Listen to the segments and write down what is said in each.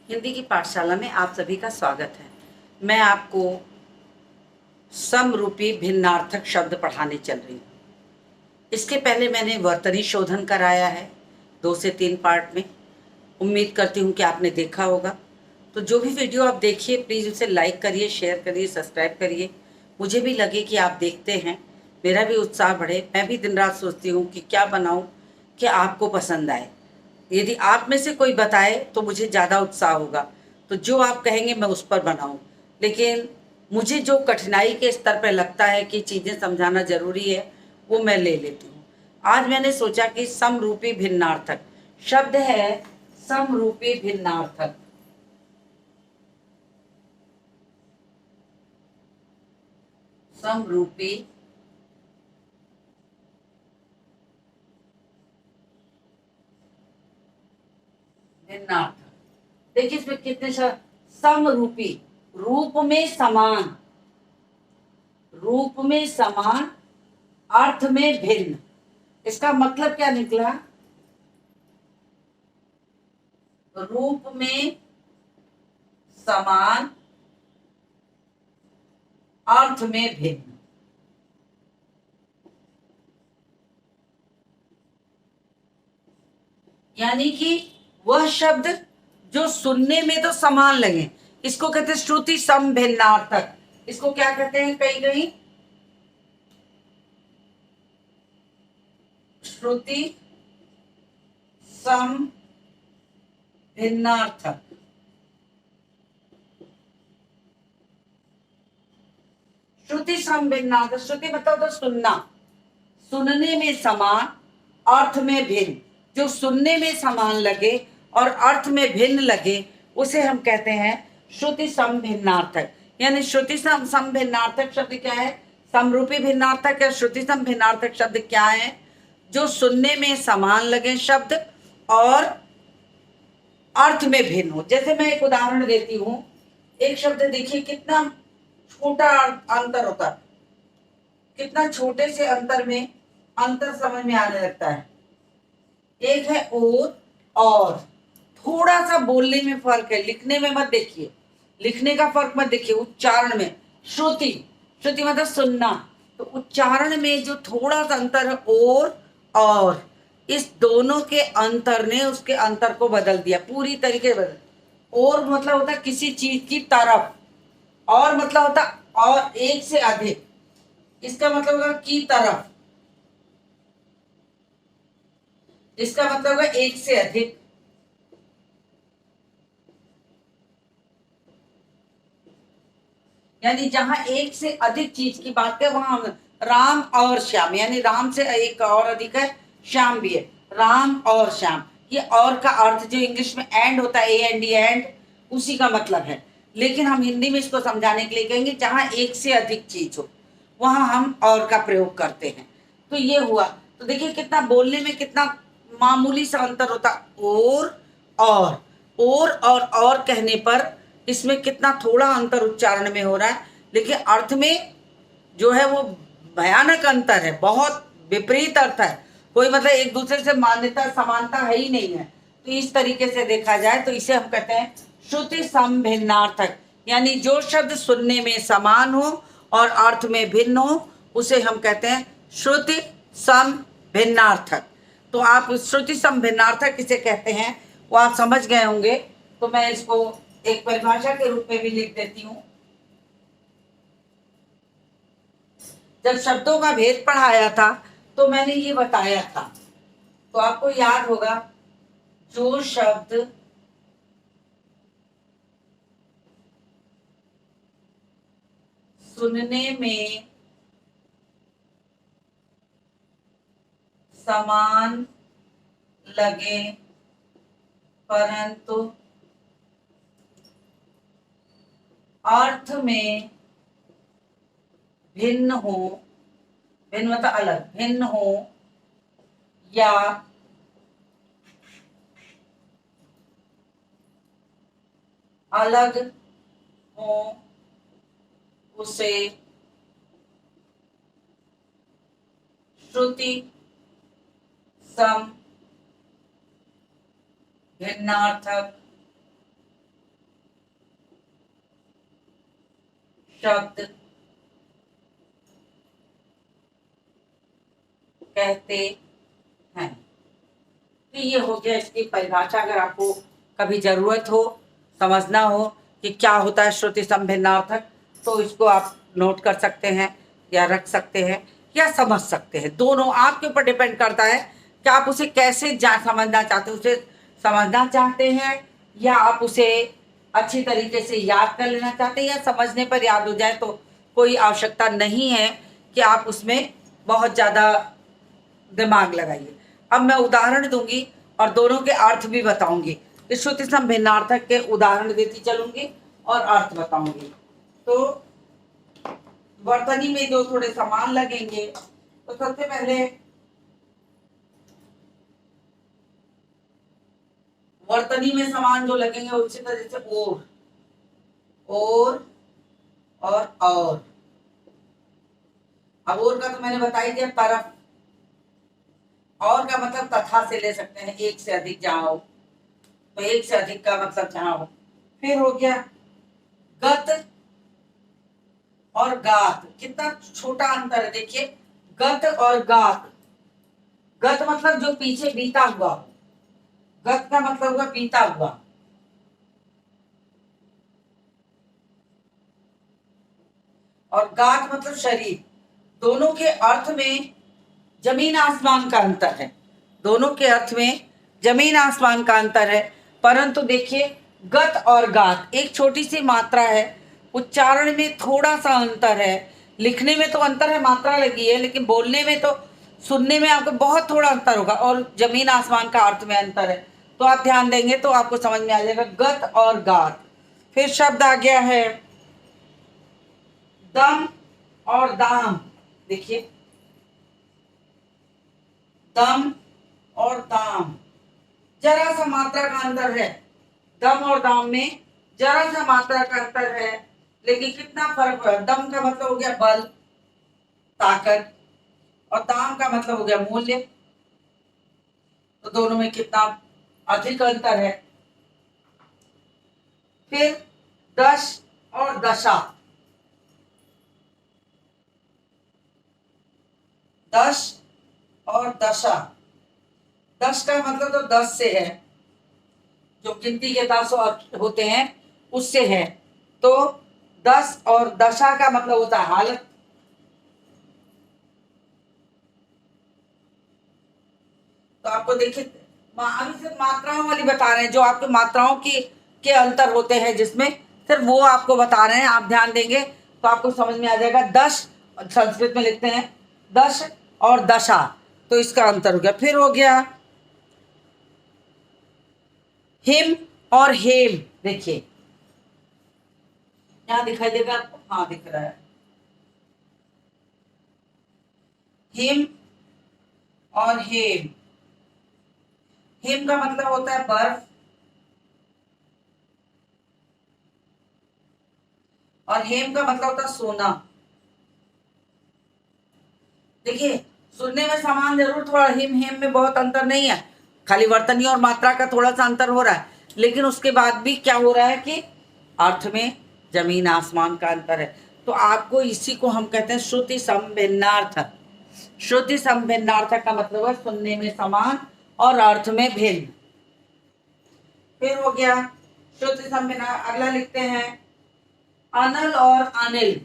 हिंदी की पाठशाला में आप सभी का स्वागत है। मैं आपको समरूपी भिन्नार्थक शब्द पढ़ाने चल रही हूँ। इसके पहले मैंने वर्तनी शोधन कराया है 2 से 3 पार्ट में। उम्मीद करती हूँ कि आपने देखा होगा। तो जो भी वीडियो आप देखिए प्लीज़ उसे लाइक करिए, शेयर करिए, सब्सक्राइब करिए। मुझे भी लगे कि आप देखते हैं, मेरा भी उत्साह बढ़े। मैं भी दिन रात सोचती हूँ कि क्या बनाऊँ कि आपको पसंद आए। यदि आप में से कोई बताए तो मुझे ज़्यादा उत्साह होगा। तो जो आप कहेंगे मैं उस पर बनाऊं। लेकिन मुझे जो कठिनाई के स्तर पर लगता है कि चीज़ें समझाना ज़रूरी है वो मैं ले लेती हूँ। आज मैंने सोचा कि समरूपी भिन्नार्थक शब्द है। समरूपी भिन्नार्थक, समरूपी भिन्नार्थक। देखिए इसमें कितने शब्द। समरूपी, रूप में समान, रूप में समान, अर्थ में भिन्न। इसका मतलब क्या निकला? रूप में समान, अर्थ में भिन्न। यानी कि वह शब्द जो सुनने में तो समान लगे, इसको कहते हैं श्रुति सम भिन्नार्थक। इसको क्या कहते हैं? कहीं कहीं श्रुति सम भिन्नार्थक। श्रुति सम भिन्नार्थक, श्रुति मतलब तो सुनना, सुनने में समान, अर्थ में भिन्न। जो सुनने में समान लगे और अर्थ में भिन्न लगे उसे हम कहते हैं श्रुति सम भिन्नार्थक। यानी श्रुति सम भिन्नार्थक शब्द क्या है? समरूपी भिन्नार्थक या श्रुति सम भिन्नार्थक शब्द क्या है? जो सुनने में समान लगे शब्द और अर्थ में भिन्न हो। जैसे मैं एक उदाहरण देती हूँ। एक शब्द देखिए कितना छोटा अंतर होता है, कितना छोटे से अंतर में अंतर समझ में आने लगता है। एक है और थोड़ा सा बोलने में फर्क है, लिखने में मत देखिए, लिखने का फर्क मत देखिए, उच्चारण में। श्रुति, श्रुति मतलब सुनना, तो उच्चारण में जो थोड़ा सा अंतर है और इस दोनों के अंतर ने उसके अंतर को बदल दिया, पूरी तरीके से बदल। और मतलब होता है किसी चीज की तरफ, और मतलब होता और एक से अधिक। इसका मतलब होगा की तरफ, इसका मतलब है एक से अधिक। यानी जहां एक से अधिक चीज की बात है वहां राम और श्याम, यानी राम से एक और अधिक है, श्याम भी है। राम और श्याम, ये और का अर्थ जो इंग्लिश में एंड होता है, ए एंड डी एंड, उसी का मतलब है। लेकिन हम हिंदी में इसको समझाने के लिए कहेंगे जहां एक से अधिक चीज हो वहां हम और का प्रयोग करते हैं। तो ये हुआ। तो देखिए कितना बोलने में कितना मामूली सा अंतर होता। और और कहने पर इसमें कितना थोड़ा अंतर उच्चारण में हो रहा है, लेकिन अर्थ में जो है वो भयानक अंतर है, बहुत विपरीत अर्थ है। कोई मतलब एक दूसरे से मान्यता समानता है ही नहीं है। तो इस तरीके से देखा जाए तो इसे हम कहते हैं श्रुति सम भिन्नार्थक। यानी जो शब्द सुनने में समान हो और अर्थ में भिन्न हो उसे हम कहते हैं श्रुति सम भिन्नार्थक। तो आप श्रुति सम भिन्नार्थक किसे कहते हैं वो आप समझ गए होंगे। तो मैं इसको एक परिभाषा के रूप में भी लिख देती हूं। जब शब्दों का भेद पढ़ाया था तो मैंने ये बताया था, तो आपको याद होगा जो शब्द सुनने में समान लगे परंतु अर्थ में भिन्न हो, भिन्न मतलब अलग, भिन्न हो या अलग हो उसे श्रुति सम भिन्नार्थक शब्द कहते हैं। तो ये हो गया इसकी परिभाषा। अगर आपको कभी जरूरत हो, समझना हो कि क्या होता है श्रुति संभिन्नार्थक, तो इसको आप नोट कर सकते हैं या रख सकते हैं या समझ सकते हैं। दोनों आपके ऊपर डिपेंड करता है कि आप उसे कैसे समझना चाहते हैं। उसे समझना चाहते हैं या आप उसे अच्छी तरीके से याद कर लेना चाहते हैं, या समझने पर याद हो जाए तो कोई आवश्यकता नहीं है कि आप उसमें बहुत ज़्यादा दिमाग लगाइए। अब मैं उदाहरण दूंगी और दोनों के अर्थ भी बताऊंगी। इस श्रुति संभिन्नार्थक के उदाहरण देती चलूंगी और अर्थ बताऊंगी। तो वर्तनी में जो थोड़े समान लगेंगे, तो सबसे पहले वर्तनी में समान जो लगेंगे उसी तरह से और और। अब और का तो मैंने बता ही दिया, तरफ। और का मतलब तथा से ले सकते हैं, एक से अधिक जाओ, तो एक से अधिक का मतलब जाओ। फिर हो गया गत और गात। कितना छोटा अंतर है देखिए, गत और गात। गत मतलब जो पीछे बीता हुआ, गत का मतलब हुआ बीता हुआ। और गात मतलब शरीर। दोनों के अर्थ में जमीन आसमान का अंतर है। दोनों के अर्थ में जमीन आसमान का अंतर है। परंतु देखिए, गत और गात एक छोटी सी मात्रा है, उच्चारण में थोड़ा सा अंतर है, लिखने में तो अंतर है, मात्रा लगी है, लेकिन बोलने में तो, सुनने में आपको बहुत थोड़ा अंतर होगा, और जमीन आसमान का अर्थ में अंतर है। तो आप ध्यान देंगे तो आपको समझ में आ जाएगा, गत और गात। फिर शब्द आ गया है दम और दाम। देखिए, दम और दाम, जरा सा मात्रा का अंतर है। दम और दाम में जरा सा मात्रा का अंतर है, लेकिन कितना फर्क है। दम का मतलब हो गया बल, ताकत, और दाम का मतलब हो गया मूल्य। तो दोनों में कितना अधिक अंतर है। फिर दश और दशा। दश और दशा। दश का मतलब तो 10 से है, जो गिनती के 10 होते हैं उससे है। तो 10 और दशा का मतलब होता है हालत। तो आपको देखिए, अभी सिर्फ मात्राओं वाली बता रहे हैं, जो आपके मात्राओं की के अंतर होते हैं, जिसमें सिर्फ वो आपको बता रहे हैं। आप ध्यान देंगे तो आपको समझ में आ जाएगा। दश संस्कृत में लिखते हैं दश और दशा, तो इसका अंतर हो गया। फिर हो गया हिम और हेम। देखिए, यहाँ दिखाई देगा आपको, हाँ दिख रहा है, हिम और हेम। हिम का मतलब होता है बर्फ, और हेम का मतलब होता है सोना। देखिए, सुनने में समान जरूर, थोड़ा हिम हेम में बहुत अंतर नहीं है, खाली वर्तनी और मात्रा का थोड़ा सा अंतर हो रहा है, लेकिन उसके बाद भी क्या हो रहा है कि अर्थ में जमीन आसमान का अंतर है। तो आपको इसी को हम कहते हैं श्रुति संभिन्नार्थक। श्रुति संभिन्नार्थक का मतलब है सुनने में समान और अर्थ में भिन्न। फिर हो गया श्रुति संभिन्ना। अगला लिखते हैं अनल और अनिल।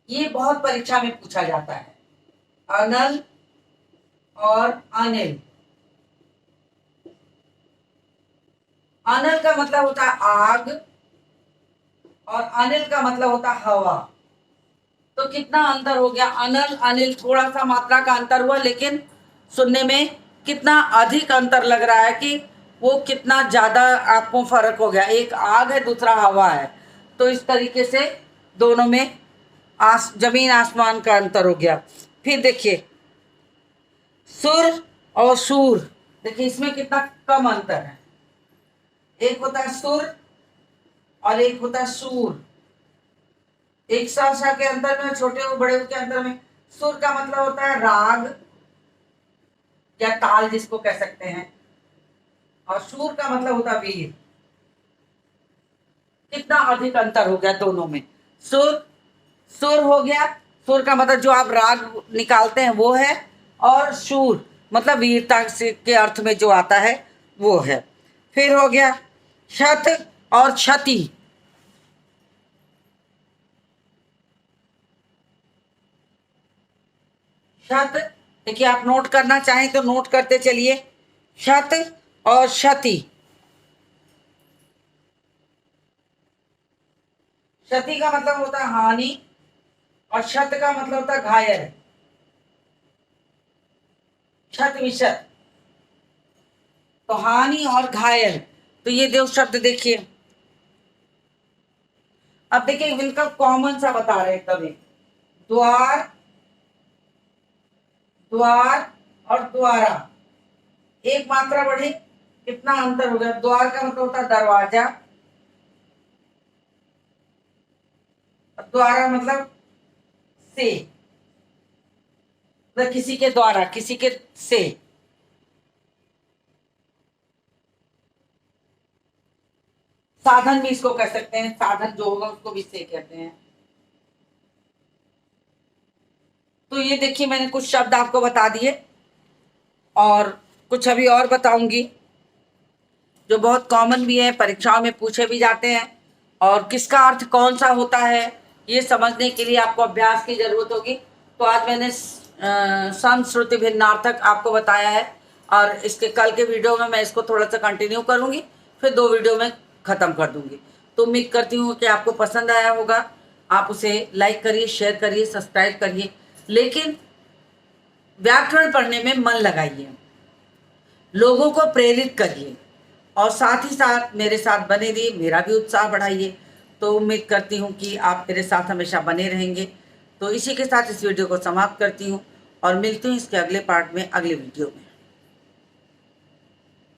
ये बहुत परीक्षा में पूछा जाता है, अनल और अनिल। अनल का मतलब होता है आग, और अनिल का मतलब होता है हवा। तो कितना अंतर हो गया, अनल अनिल, थोड़ा सा मात्रा का अंतर हुआ, लेकिन सुनने में कितना अधिक अंतर लग रहा है कि वो कितना ज्यादा आपको फर्क हो गया। एक आग है, दूसरा हवा है। तो इस तरीके से दोनों में जमीन आसमान का अंतर हो गया। फिर देखिए सुर और सूर। देखिए, इसमें कितना कम अंतर है। एक होता है सुर और एक होता है सूर। एक सा के अंदर में, छोटे और बड़े के अंदर में। सुर का मतलब होता है राग या ताल, जिसको कह सकते हैं, और सूर का मतलब होता है वीर। कितना अधिक अंतर हो गया दोनों में। सुर, सुर हो गया, सुर का मतलब जो आप राग निकालते हैं वो है, और शूर मतलब वीरता के अर्थ में जो आता है वो है। फिर हो गया शत और क्षति। शत, देखिए आप नोट करना चाहें तो नोट करते चलिए। शत और क्षति। क्षति का मतलब होता है हानि, और शत का मतलब होता है घायल, क्षत विशत। तो हानि और घायल, तो ये दो शब्द देखिए। अब देखिए बिल्कुल कॉमन सा बता रहे हैं कभी। द्वार, द्वार और द्वारा, एक मात्रा बढ़ी, कितना अंतर हो गया। द्वार का मतलब होता है दरवाजा, द्वारा मतलब से, मतलब किसी के द्वारा, किसी के से। साधन भी इसको कह सकते हैं, साधन जो होगा उसको भी से कहते हैं। तो ये देखिए मैंने कुछ शब्द आपको बता दिए, और कुछ अभी और बताऊंगी जो बहुत कॉमन भी है, परीक्षाओं में पूछे भी जाते हैं, और किसका अर्थ कौन सा होता है ये समझने के लिए आपको अभ्यास की जरूरत होगी। तो आज मैंने सम श्रुति भिन्नार्थक आपको बताया है, और इसके कल के वीडियो में मैं इसको थोड़ा सा कंटिन्यू करूंगी, फिर 2 वीडियो में खत्म कर दूंगी। तो उम्मीद करती हूँ कि आपको पसंद आया होगा। आप उसे लाइक करिए, शेयर करिए, सब्सक्राइब करिए, लेकिन व्याकरण पढ़ने में मन लगाइए, लोगों को प्रेरित करिए, और साथ ही साथ मेरे साथ बने रहिए, मेरा भी उत्साह बढ़ाइए। तो उम्मीद करती हूँ कि आप मेरे साथ हमेशा बने रहेंगे। तो इसी के साथ इस वीडियो को समाप्त करती हूँ, और मिलती हूँ इसके अगले पार्ट में, अगले वीडियो में।